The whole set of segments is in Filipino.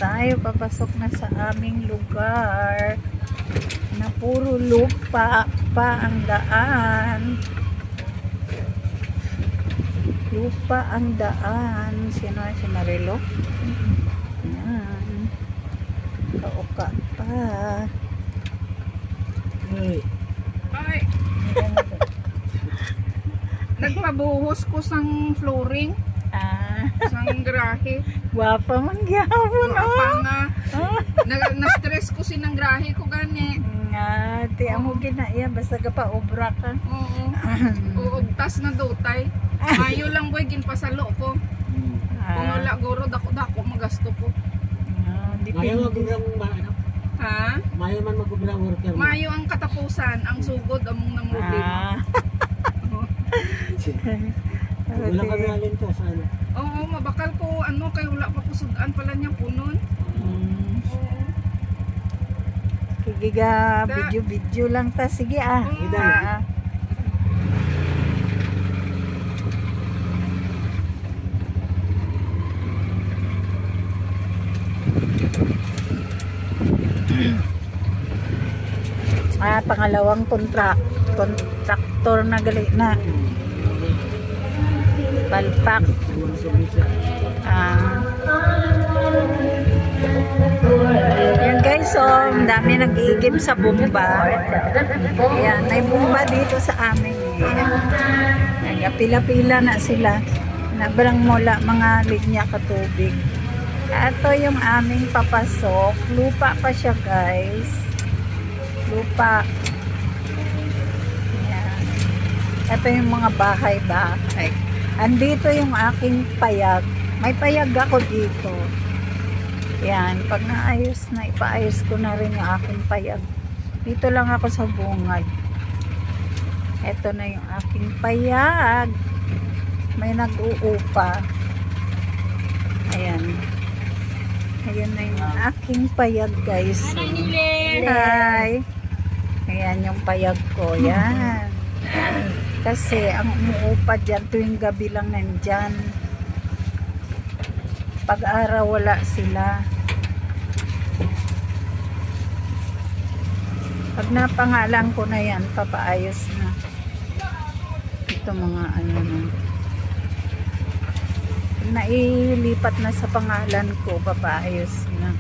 tayo, papasok na sa aming lugar na puro lupa pa ang daan. Lupa ang daan. Sino si Marilo? Yan. Kauka pa. Ay! Nagpabuhos ko sang flooring. Sang grahe. Guwapa man gyapon. Guwapa nga. Na-stress ko sinang grahe ko gani. Nga, ti amo ginaya basta ka pa obra ka. Oo. Uugtas na dutay. Mayo lang boy ginpasalo ko. Kung wala guro dako-dako magasto ko. Mayo mag-ubrang ano? Ha? Mayo man mag-ubrang worker. Mayo ang katapusan, ang sugod among namudin. Wala ka nalin to sa ano? Oo, mabakal ko ano kay wala pa ko sudan pala niya punon. Oo. Kigiga video lang ta sige pangalawang kontraktor na gali na palpak. Yan guys, so ang dami nag-iigib sa bomba. Ayan, may bomba dito sa amin. Nagapila-pila na sila. Nabrang mula mga linya katubig. Ito yung aming papasok. Lupa pa siya guys. Lupa. Ayan. Ito yung mga bahay-bahay. Andito yung aking payag. May payag ako dito. Yan. Pag naayos na, ipaayos ko na rin yung aking payag. Dito lang ako sa bungad. Ito na yung aking payag. May nag-uupa. Ayan. Ayan na yung aking payag guys. Hi! Ayan yung payag ko. Yan. Kasi ang umuupa dyan tuwing gabi lang nandyan. Pag araw wala sila. Pag napangalan ko na yan, papaayos na. Ito mga ano na. Pag nailipat na sa pangalan ko, papaayos na.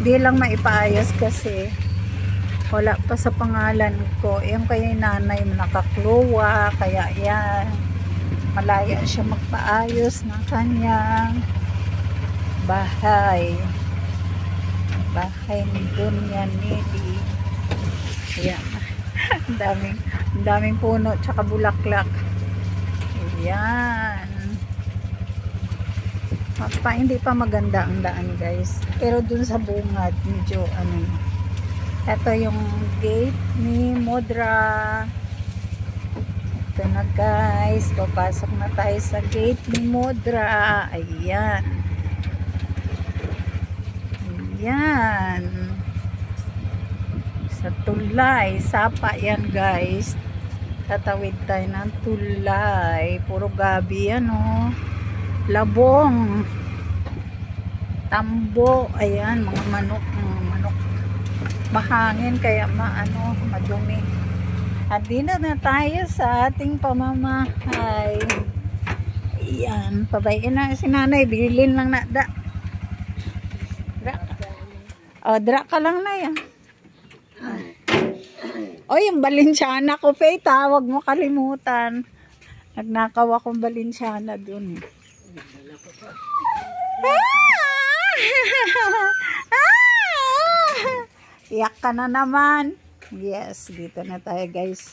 Hindi lang maipaayos kasi wala pa sa pangalan ko. Yung kaya nanay nakakluwa, kaya yan. Malaya siya magpaayos ng kanyang bahay. Bahay ni Dunya Nili. Ayan. Ang daming puno tsaka bulaklak. Ayan. Hindi pa maganda ang daan guys. Pero dun sa bungad, medyo ano. Ito yung gate ni Modra. Ito na guys. Papasok na tayo sa gate ni Modra. Ayan. Ayan. Sa tulay. Sapa yan guys. Tatawid tayo ng tulay. Puro gabi yan oh. Labong. Tambo. Ayan. Mga manok. Mahangin kaya madumi. At dito na tayo sa ating pamamahay. Ayan, pabayin na si nanay, bilhin lang na da. Dra ka lang na yan. Yung Balenciaga ko, Faye, tawag mo kalimutan. Nagnakaw akong Balenciaga dun. Iyak ka na naman. Yes, dito na tayo guys.